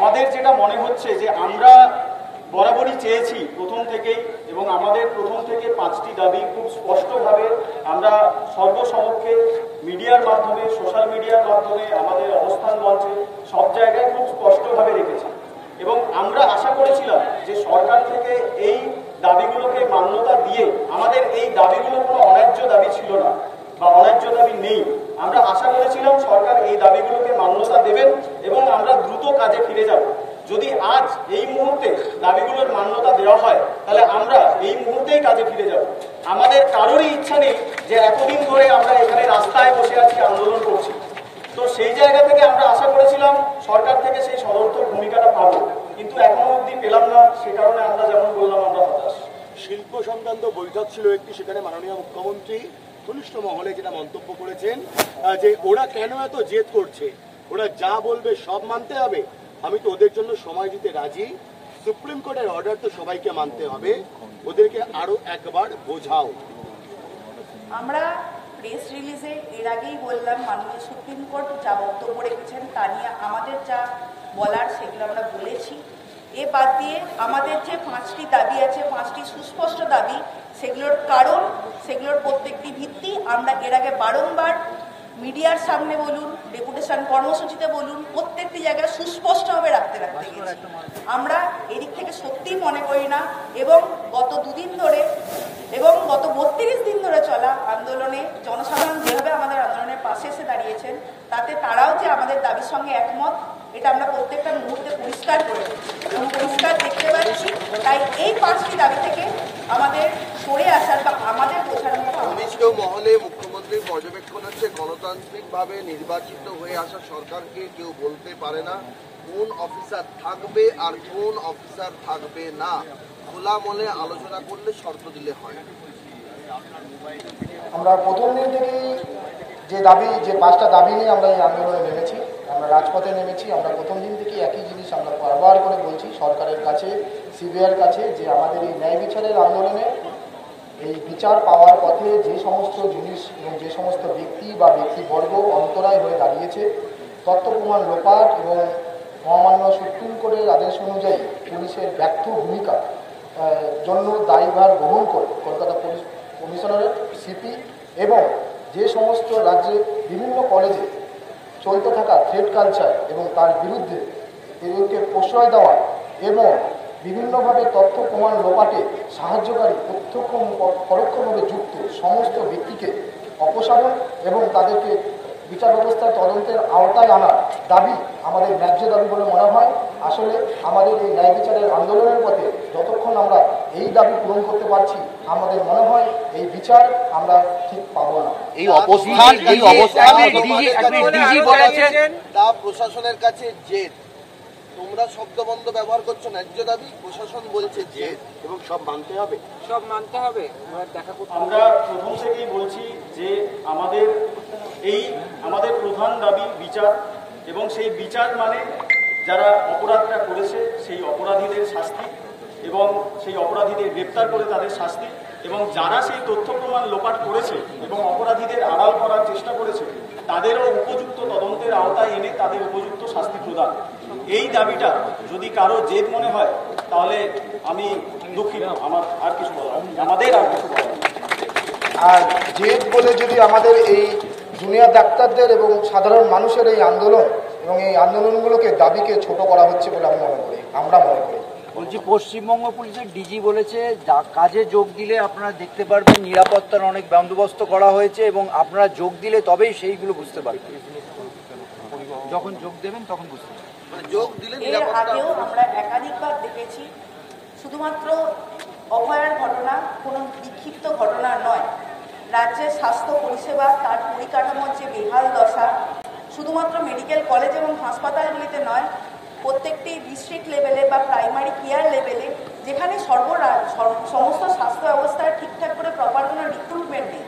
আমাদের যেটা মনে হচ্ছে যে আমরা বরাবরই চেয়েছি প্রথম থেকেই, এবং আমাদের প্রথম থেকে 5টি দাবি খুব স্পষ্টভাবে আমরা সর্বসমক্ষে মিডিয়ার মাধ্যমে, সোশ্যাল মিডিয়ার মাধ্যমে, আমাদের অবস্থান মঞ্চে সব জায়গায় খুব স্পষ্টভাবে রেখেছি। এবং আমরা আশা করেছিলাম যে সরকার থেকে এই দাবিগুলোকে মান্যতা দিয়ে, আমাদের এই দাবিগুলো কোনো অন্যায্য দাবি ছিল না বা অন্যায্য দাবি নেই, আমরা আশা করেছিলাম সরকার এই দাবিগুলোকে মান্যতা দেবেন এবং আমরা দ্রুত কাজে ফিরে যাব। যদি আজ এই মুহূর্তে দাবিগুলোর মান্যতা দেওয়া হয় তাহলে আমরা এই মুহূর্তেই কাজে ফিরে যাব। আমাদের কারোরই ইচ্ছা নেই যে এতদিন ধরে আমরা এখানে রাস্তায় বসে আছি, আন্দোলন করছি। তো সেই জায়গা থেকে আমরা আশা করেছিলাম সরকার থেকে সেই সদর্থক ভূমিকাটা পাবো, কিন্তু এখনো অবধি পেলাম না। সে কারণে আমরা যেমন বললাম আমরা হতাশ। শিল্প সংক্রান্ত বৈঠক ছিল একটি, সেখানে মাননীয় মুখ্যমন্ত্রী ঘনিষ্ঠ মহলে যেটা মন্তব্য করেছেন যে ওরা কেন এত জেদ করছে, ওরা যা বলবে সব মানতে হবে, আমি তো ওদের জন্য সময় দিতে রাজি, সুপ্রিম কোর্টের অর্ডার তো সবাইকে মানতে হবে, ওদেরকে আরো একবার বোঝাও। আমরা প্রেস রিলিজে এর আগেই বললাম মাননীয় সুপ্রিম কোর্ট যা বক্তব্য রেখেছেন তা নিয়ে আমাদের যা বলার সেগুলো আমরা বলেছি। এ বাদ দিয়ে আমাদের যে 5টি দাবি আছে, 5টি সুস্পষ্ট দাবি, সেগুলোর কারণ, সেগুলোর প্রত্যেকটি ভিত্তি আমরা এর আগে বারংবার মিডিয়ার সামনে বলুন, ডেপুটেশন কর্মসূচিতে বলুন, প্রত্যেকটি জায়গায় সুস্পষ্টভাবে রাখতে গেছি। আমরা এদিক থেকে সত্যিই মনে করি না, এবং গত 2 দিন ধরে এবং গত 32 দিন ধরে চলা আন্দোলনে জনসাধারণ যেভাবে আমাদের আন্দোলনের পাশে এসে দাঁড়িয়েছেন, তাতে তারাও যে আমাদের দাবির সঙ্গে একমত, এটা আমরা প্রত্যেকটা মুহূর্তে পরিষ্কার করে এবং পরিষ্কার দেখতে পাচ্ছি। তাই এই 5টি দাবি থেকে আমাদের সরে আসার বা আমাদের বোঝানোর মতো মহলে মুখ্যমন্ত্রীর পর্যবেক্ষণ হচ্ছে গণতান্ত্রিকভাবে নির্বাচিত হয়ে আসা সরকারকে কেউ বলতে পারে না কোন অফিসার থাকবে আর কোন অফিসার থাকবে না, খোলা মনে আলোচনা করলে শর্ত দিলে হয়। আমরা প্রথম দিন থেকেই যে 5টা দাবি নিয়ে আমরা এই আন্দোলনে নেমেছি, আমরা রাজপথে নেমেছি। আমরা প্রথম দিন থেকেই একই জিনিস আমরা বারবার করে বলছি সরকারের কাছে, সিবিআইয়ের কাছে, যে আমাদের এই ন্যায় বিচারের আন্দোলনে এই বিচার পাওয়ার পথে যে সমস্ত জিনিস এবং যে সমস্ত ব্যক্তি বা ব্যক্তিবর্গ অন্তরায় হয়ে দাঁড়িয়েছে, তথ্য প্রমাণ লোপাট এবং মহামান্য সুপ্রিম কোর্টের আদেশ অনুযায়ী পুলিশের ব্যর্থ ভূমিকা জন্য দায়ভার গ্রহণ করে কলকাতা পুলিশ কমিশনারেট, সিপি এবং যে সমস্ত রাজ্যে বিভিন্ন কলেজে চলতে থাকা থ্রেড কালচার এবং তার বিরুদ্ধে এদেরকে প্রশ্রয় দেওয়া এবং বিভিন্নভাবে তথ্য প্রমাণ লোপাটে সাহায্যকারী, প্রত্যক্ষ পরোক্ষভাবে যুক্ত সমস্ত ব্যক্তিকে অপসারণ এবং তাদেরকে বিচার ব্যবস্থার তদন্তের আওতায় আনার দাবি আমাদের ন্যায্য দাবি বলে মনে হয়। আসলে আমাদের এই ন্যায় বিচারের আন্দোলনের পথে যতক্ষণ আমরা এই দাবি পূরণ করতে পারছি, আমাদের মনে হয় এই বিচার আমরা ঠিক পাবো না। এই অবস্থান তা প্রশাসনের কাছে জেদ, তোমরা শব্দবন্ধ ব্যবহার করছো ন্যায্য দাবি, প্রশাসন বলছে জেদ এবং সব মানতে হবে, সব মানতে হবে। আমরা প্রথম থেকেই বলছি যে আমাদের প্রধান দাবি বিচার, এবং সেই বিচার মানে যারা অপরাধটা করেছে সেই অপরাধীদের শাস্তি এবং সেই অপরাধীদের গ্রেপ্তার করে তাদের শাস্তি, এবং যারা সেই তথ্য প্রমাণ লোপাট করেছে এবং অপরাধীদের আড়াল করার চেষ্টা করেছে তাদেরও উপযুক্ত তদন্তের আওতায় এনে তাদের উপযুক্ত শাস্তি প্রদান। এই দাবিটা যদি কারো জেদ মনে হয় তাহলে আমি দুঃখিত, আমার আর কিছু বলার, আমাদের আর কিছু বলার। আর জেদ বলে যদি আমাদের এই জুনিয়র ডাক্তারদের এবং সাধারণ মানুষের এই আন্দোলন এবং এই আন্দোলনগুলোকে দাবিকে ছোট করা হচ্ছে বলে আমরা মনে করি। বলছি, পশ্চিমবঙ্গ পুলিশের ডিজি বলেছে কাজে যোগ দিলে আপনারা দেখতে পারবেন নিরাপত্তার অনেক বন্দোবস্ত করা হয়েছে এবং আপনারা যোগ দিলে তবেই সেইগুলো বুঝতে পারবেন, যখন যোগ দেবেন তখন বুঝতে পারবেন। এর আগেও আমরা একাধিকবার দেখেছি, শুধুমাত্র অভয়ার ঘটনা কোনো বিক্ষিপ্ত ঘটনা নয়। রাজ্যের স্বাস্থ্য পরিষেবা, তার পরিকাঠামোর যে বেহাল দশা, শুধুমাত্র মেডিকেল কলেজ এবং হাসপাতালগুলিতে নয়, প্রত্যেকটি ডিস্ট্রিক্ট লেভেলে বা প্রাইমারি কেয়ার লেভেলে, যেখানে সমস্ত স্বাস্থ্য ব্যবস্থার ঠিকঠাক করে প্রপার কোনো রিক্রুটমেন্ট নেই,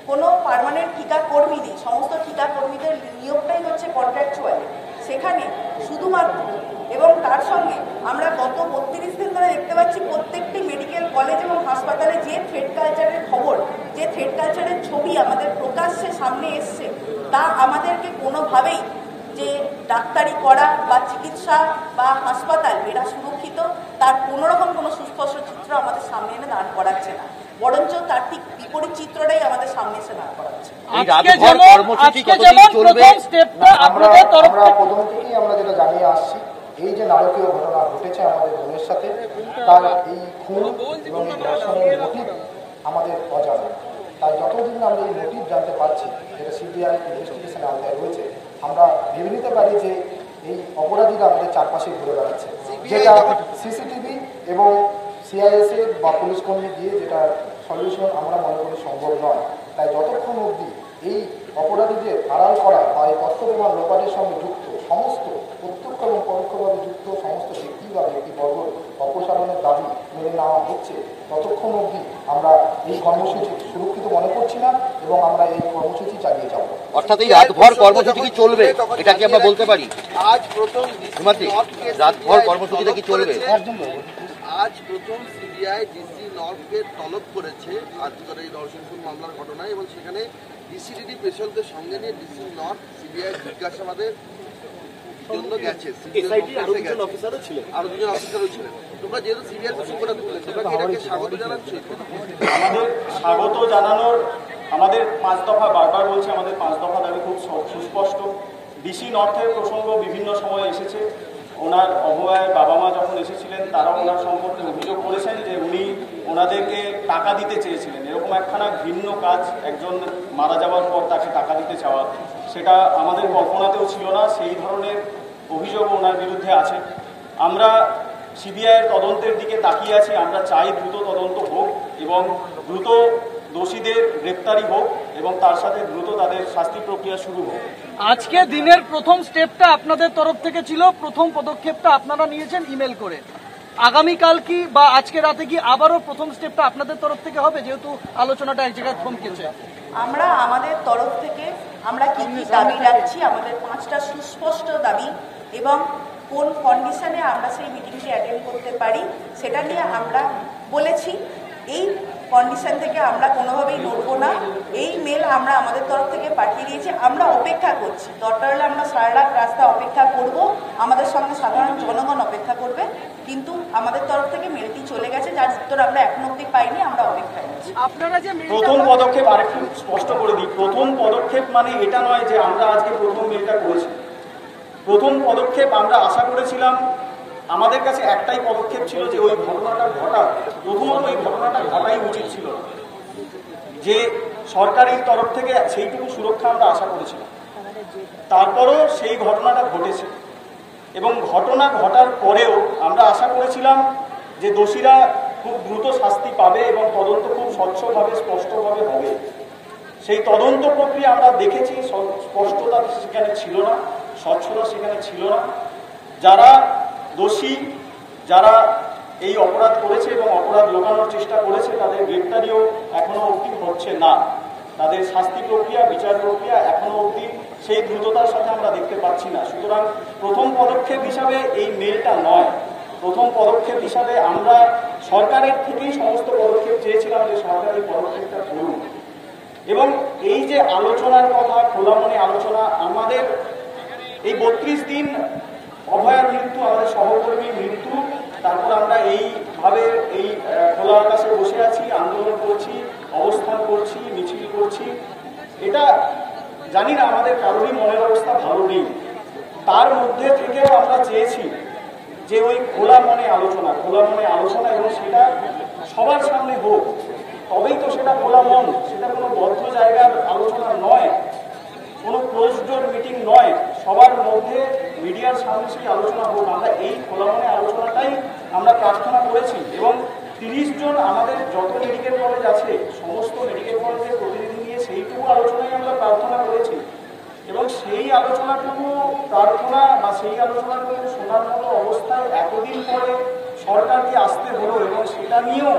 কোনো পার্মানেন্ট ঠিকা কর্মী নেই, সমস্ত ঠিকা কর্মীদের নিয়োগটাই হচ্ছে কন্ট্রাকচুয়াল, সেখানে শুধুমাত্র, এবং তার সঙ্গে আমরা গত 32 দিন ধরে দেখতে পাচ্ছি প্রত্যেকটি মেডিকেল কলেজ এবং হাসপাতালে যে থ্রেড কালচারের খবর, যে থ্রেড কালচারের ছবি আমাদের প্রকাশ্যে সামনে এসছে, তা আমাদেরকে কোনোভাবেই যে ডাক্তারি করা বা চিকিৎসা বা হাসপাতাল এরা সুরক্ষিত, তার কোনোরকম কোনো সুস্পষ্ট চিত্র আমাদের সামনে এনে দাঁড় করাচ্ছে না, বরঞ্চ তার ঠিক বিপরীত চিত্রটাই আমাদের সামনে এসে দাঁড় করাচ্ছে। আমরা প্রথম থেকেই আমরা যেটা জানিয়ে আসছি, এই যে নারকীয় ঘটনা ঘটেছে আমাদের বোনের সাথে, তার এই খুন এবং এই ধর্ষণের মোটিভ আমাদের অজানা। তাই যতদিন আমরা এই মোটিভ জানতে পারছি, যেটা সিবিআই ইনভেস্টিগেশনে আওতায় রয়েছে, আমরা ভেবে নিতে পারি যে এই অপরাধীরা আমাদের চারপাশে ঘুরে বেড়াচ্ছে, যেটা সিসিটিভি এবং সিআইএসএফ বা পুলিশ কর্মী দিয়ে যেটা সলিউশন আমরা মনে করি সম্ভব নয়। তাই যতক্ষণ অবধি এই অপরাধীদের আড়াল করা বা এই তথ্য প্রমাণ লোপাটের সঙ্গে যুক্ত সমস্ত প্রত্যক্ষ এবং পরোক্ষভাবে যুক্ত সমস্ত ব্যক্তি বা ব্যক্তিবর্গ অপসারণের দাবি মেনে নেওয়া হচ্ছে, ততক্ষণ অবধি আমরা এই কর্মসূচি সুরক্ষিত মনে করছি না এবং আমরা এই কর্মসূচি চালিয়ে যাব। অর্থাৎ এই রাতভর কর্মসূচি কি চলবে, এটা কি আমরা বলতে পারি? আজ প্রথম রাতভর কর্মসূচিটা কি চলবে? আজ প্রথম সিবিআই ডিসি নর্থকে তলব করেছে আজকের এই ধর্ষণ মামলার ঘটনায়, এবং সেখানে ডিসিডিডি স্পেশালকে সঙ্গে নিয়ে ডিসি নর্থ সিবিআই জিজ্ঞাসাবাদের জন্য গেছে। আরো দুজন অফিসারও ছিলেন। তোমরা যেহেতু সিবিআই প্রসঙ্গটা তুললে, তোমরা কি এটাকে স্বাগত জানাচ্ছ? আমাদের স্বাগত জানানোর আমাদের 5 দফা, বারবার বলছি আমাদের 5 দফা দাবি খুব সুস্পষ্ট। ডিসি নর্থের প্রসঙ্গ বিভিন্ন সময় এসেছে। ওনার অভয়ায় বাবা মা যখন এসেছিলেন, তারা ওনার সম্পর্কে অভিযোগ করেছেন যে উনি ওনাদেরকে টাকা দিতে চেয়েছিলেন। এরকম একখানা ঘৃণ্য কাজ, একজন মারা যাওয়ার পর তাকে টাকা দিতে চাওয়া, সেটা আমাদের কল্পনাতেও ছিল না। সেই ধরনের অভিযোগ ওনার বিরুদ্ধে আছে। আমরা সিবিআইয়ের তদন্তের দিকে তাকিয়ে আছি। আমরা চাই দ্রুত তদন্ত হোক এবং দ্রুত দোষীদের গ্রেপ্তারি হোক এবং তার সাথে দ্রুত তাদের শাস্তি প্রক্রিয়া শুরু হোক। আজকে দিনের প্রথম স্টেপটা আপনাদের তরফ থেকে ছিল, প্রথম পদক্ষেপটা আপনারা নিয়েছেন ইমেল করে। আগামীকাল কি বা আজকে রাতে কি আবারও প্রথম স্টেপটা আপনাদের তরফ থেকে হবে, যেহেতু আলোচনাটা এক জায়গায় থমকেছে? আমরা আমাদের তরফ থেকে আমরা কি কি দাবি রাখছি, আমাদের 5টা সুস্পষ্ট দাবি, এবং কোন কন্ডিশনে আমরা সেই মিটিংটি অ্যাটেন্ড করতে পারি সেটা নিয়ে আমরা বলেছি। এই কন্ডিশন থেকে আমরা কোনোভাবেই নড়বো না। এই মেল আমরা আমাদের তরফ থেকে পাঠিয়ে দিয়েছি। আমরা অপেক্ষা করছি, দরকার হলে আমরা সারা রাত রাস্তা অপেক্ষা করব, আমাদের সঙ্গে সাধারণ জনগণ অপেক্ষা করবে, কিন্তু আমাদের তরফ থেকে মেলটি চলে গেছে, যার উত্তর আমরা এখনো অবধি পাইনি। আমরা অপেক্ষায় আছি। আপনারা যে প্রথম পদক্ষেপ আরেকটু স্পষ্ট করে দিই, প্রথম পদক্ষেপ মানে এটা নয় যে আমরা আজকে প্রথম মেলটা করেছি। প্রথম পদক্ষেপ আমরা আশা করেছিলাম, আমাদের কাছে একটাই পদক্ষেপ ছিল যে ওই ঘটনাটা ঘটা, প্রথমত এই ঘটনাটা ঘটাই উচিত ছিল, যে সরকারের তরফ থেকে সেইটুকু সুরক্ষা আমরা আশা করেছিলাম। তারপরও সেই ঘটনাটা ঘটেছে এবং ঘটনা ঘটার পরেও আমরা আশা করেছিলাম যে দোষীরা খুব দ্রুত শাস্তি পাবে এবং তদন্ত খুব স্বচ্ছভাবে স্পষ্টভাবে হবে। সেই তদন্ত প্রক্রিয়া আমরা দেখেছি, স্পষ্টতা সেখানে ছিল না, স্বচ্ছতা সেখানে ছিল না। যারা দোষী, যারা এই অপরাধ করেছে এবং অপরাধ লুকানোর চেষ্টা করেছে, তাদের গ্রেপ্তারিও এখনো অবধি হচ্ছে না। তাদের শাস্তি প্রক্রিয়া, বিচার প্রক্রিয়া এখনো অবধি সেই দ্রুততার সাথে আমরা দেখতে পাচ্ছি না। সুতরাং প্রথম পদক্ষেপ হিসাবে এই মেলটা নয়, প্রথম পদক্ষেপ হিসাবে আমরা সরকারের থেকেই সমস্ত পদক্ষেপ চেয়েছিলাম যে সরকার এই পদক্ষেপটা করুন। এবং এই যে আলোচনার কথা, খোলা মনে আলোচনা, আমাদের এই 32 দিন অভয়ার মৃত্যু, আমাদের সহকর্মীর মৃত্যু, তারপর আমরা এইভাবে এই খোলা আকাশে বসে আছি, আন্দোলন করছি, অবস্থান করছি, মিছিল করছি, এটা জানি না আমাদের কারোরই মনের অবস্থা ভালো নেই। তার মধ্যে থেকেও আমরা চেয়েছি যে ওই খোলা মনে আলোচনা এবং সেটা সবার সামনে হোক, তবেই তো সেটা খোলা মন, সেটা কোনো বদ্ধ জায়গার আলোচনা নয়, কোনো ক্লোজ ডোর মিটিং নয়, সবার মধ্যে মিডিয়ার সামনে সেই আলোচনা হোক। আমরা এই খোলা মনে আলোচনাটাই আমরা প্রার্থনা করেছি এবং 30 জন আমাদের যত মেডিকেল কলেজ আছে সমস্ত মেডিকেল কলেজের প্রতিনিধি নিয়ে সেইটুকু আলোচনাই আমরা প্রার্থনা করেছি এবং সেই আলোচনাটুকু প্রার্থনা বা সেই আলোচনাটুকু শোনার মতো অবস্থায় এতদিন পরে সরকারকে আসতে হলো এবং সেটা নিয়েও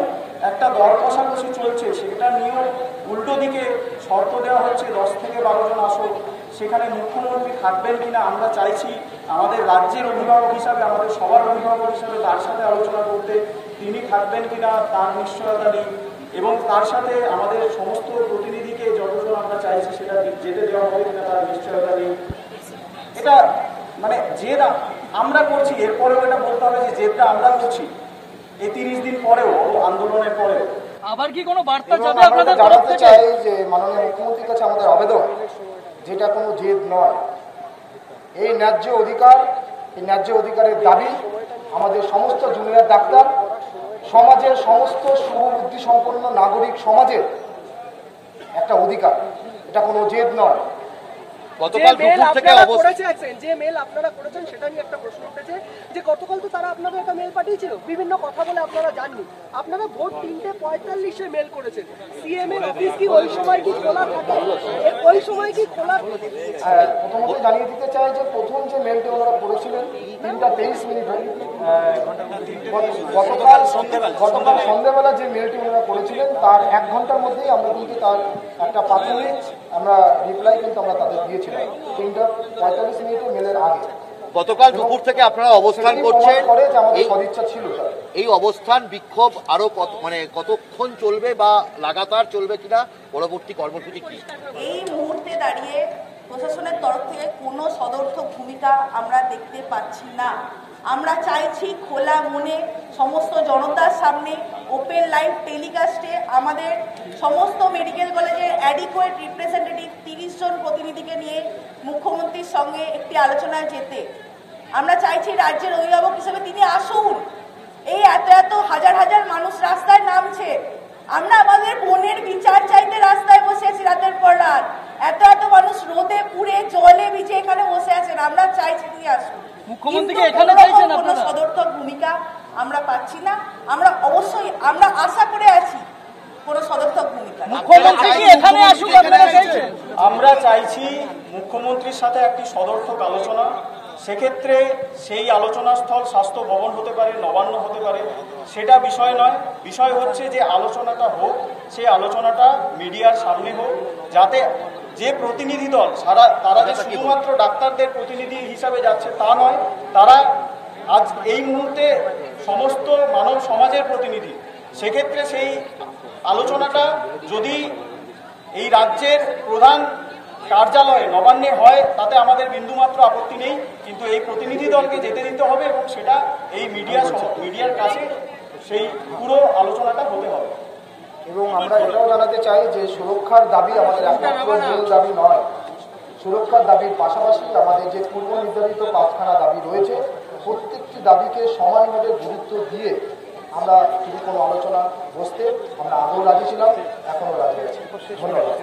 একটা দর কষাকষি চলছে, সেটা নিয়েও উল্টো দিকে শর্ত দেওয়া হচ্ছে 10 থেকে 12 জন আসুক, সেখানে মুখ্যমন্ত্রী থাকবেন কিনা আমরা চাইছি আমাদের রাজ্যের অভিভাবক হিসাবে, আমাদের সবার অভিভাবক হিসাবে তার সাথে আলোচনা করতে, তিনি থাকবেন কিনা তার নিশ্চয়তা নেই এবং তার সাথে আমাদের সমস্ত প্রতিনিধিকে যতজন আমরা চাইছি সেটা যেতে দেওয়া হবে কিনা তার নিশ্চয়তা নেই। এটা মানে জেদ আমরা করছি, এরপরেও এটা বলতে হবে যে জেদটা আমরা করছি এই 30 দিন পরেও, আন্দোলনের পরেও। আবার কি কোনো বার্তা এবং যাবে আমরা আপনাদের এটা তরফ জানাতে থেকে? চাই যে মাননীয় মুখ্যমন্ত্রীর কাছে আমাদের আবেদন, যেটা কোনো জেদ নয়, এই ন্যায্য অধিকার, এই ন্যায্য অধিকারের দাবি আমাদের সমস্ত জুনিয়র ডাক্তার, সমাজের সমস্ত শুভবুদ্ধি সম্পন্ন নাগরিক সমাজের একটা অধিকার, এটা কোনো জেদ নয়। গতকাল দুপুর থেকে যে মেল আপনারা করেছেন সেটা নিয়ে একটা প্রশ্ন উঠেছে যে গতকাল তো তারা আপনাদের একটা মেল পাঠিয়েছিল, বিভিন্ন কথা বলে আপনারা জাননি, আপনারা ভোর 3:45 মেল করেছেন। সিএম এর অফিস কি ওই সময় কি খোলা থাকে? ওই সময় কি খোলা? প্রথমত জানিয়ে দিতে চাই যে প্রথম যে মেলটা ওনারা করেছিলেন 3:23 গতকাল সন্ধ্যেবেলা যে মেলটি ওনারা করেছিলেন তার 1 ঘন্টার মধ্যেই আমরা কিন্তু তার একটা প্রাথমিক আমরা রিপ্লাই কিন্তু আমরা তাদের দিয়েছিলাম 3:45 মেলের আগে। গতকাল দুপুর থেকে আপনারা অবস্থান করছেন, করে যে আমাদের সদিচ্ছা ছিল। এই অবস্থান বিক্ষোভ আরো কতক্ষণ চলবে বা লাগাতার চলবে কিনা, পরবর্তী কর্মসূচি কি? এই মুহূর্তে দাঁড়িয়ে প্রশাসনের তরফ থেকে কোনো সদর্থক ভূমিকা আমরা দেখতে পাচ্ছি না। আমরা চাইছি খোলা মনে সমস্ত জনতার সামনে ওপেন লাইভ টেলিকাস্টে আমাদের সমস্ত মেডিকেল কলেজের অ্যাডিকুয়েট রিপ্রেজেন্টেটিভ 30 জন প্রতিনিধিকে নিয়ে মুখ্যমন্ত্রীর সঙ্গে একটি আলোচনায় যেতে। আমরা চাইছি রাজ্যের অভিভাবক হিসেবে তিনি আসুন। এই এত হাজার হাজার মানুষ রাস্তায় নামছে, আমরা আমাদের বোনের বিচার চাইতে রাস্তায় বসে আছি রাতের পর রাত। এত মানুষ রোদে পুড়ে জলে ভিজে এখানে বসে আছেন, আমরা চাইছি তিনি আসুন। মুখ্যমন্ত্রীকে এখানে চাইছেন কোনো আপনারা? সদর্থক ভূমিকা আমরা পাচ্ছি না। আমরা অবশ্যই আমরা আশা করে আছি কোনো সদর্থক ভূমিকা। মুখ্যমন্ত্রী কি এখানে আসুক আপনারা চাইছেন? আমরা চাইছি মুখ্যমন্ত্রীর সাথে একটি সদর্থক আলোচনা। সেক্ষেত্রে সেই আলোচনা স্থল স্বাস্থ্য ভবন হতে পারে, নবান্ন হতে পারে, সেটা বিষয় নয়। বিষয় হচ্ছে যে আলোচনাটা হোক, সেই আলোচনাটা মিডিয়ার সামনে হোক, যাতে যে প্রতিনিধি দল তারা যে শুধুমাত্র ডাক্তারদের প্রতিনিধি হিসাবে যাচ্ছে তা নয়, তারা আজ এই মুহূর্তে সমস্ত মানব সমাজের প্রতিনিধি। সেক্ষেত্রে সেই আলোচনাটা যদি এই রাজ্যের প্রধান কার্যালয়ে নবান্নে হয় তাতে আমাদের বিন্দুমাত্র আপত্তি নেই, কিন্তু এই প্রতিনিধি দলকে যেতে দিতে হবে এবং সেটা এই মিডিয়ার কাছে সেই পুরো আলোচনাটা হতে হবে। এবং আমরা এটাও জানাতে চাই যে সুরক্ষার দাবি আমাদের একমাত্র মূল দাবি নয়। সুরক্ষার দাবির পাশাপাশি আমাদের যে পূর্ব নির্ধারিত 5খানা দাবি রয়েছে, প্রত্যেকটি দাবিকে সমানভাবে গুরুত্ব দিয়ে আমরা যদি কোনো আলোচনা বসতে আমরা আগেও রাজি ছিলাম, এখনও রাজি আছি। ধন্যবাদ।